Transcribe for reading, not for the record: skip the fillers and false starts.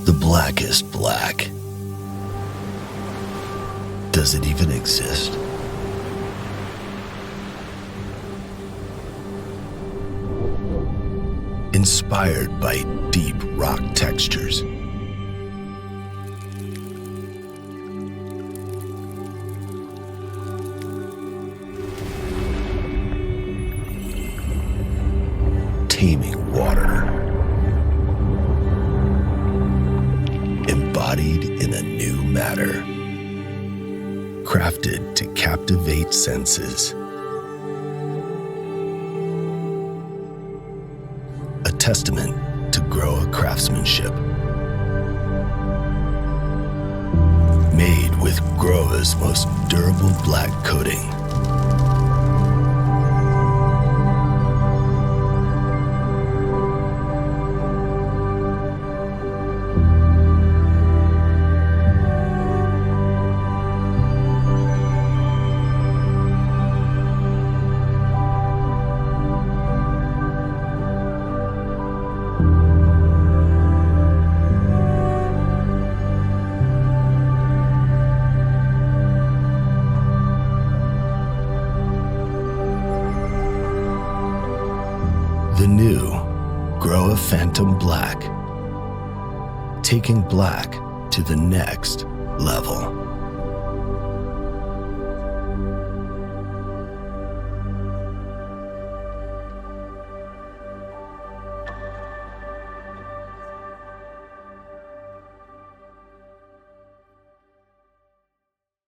The blackest black. Does it even exist? Inspired by deep rock textures, taming water, embodied in a new matter, crafted to captivate senses. A testament to Grohe craftsmanship. Made with Grohe's most durable black coating. The new Grohe Phantom Black, taking black to the next level.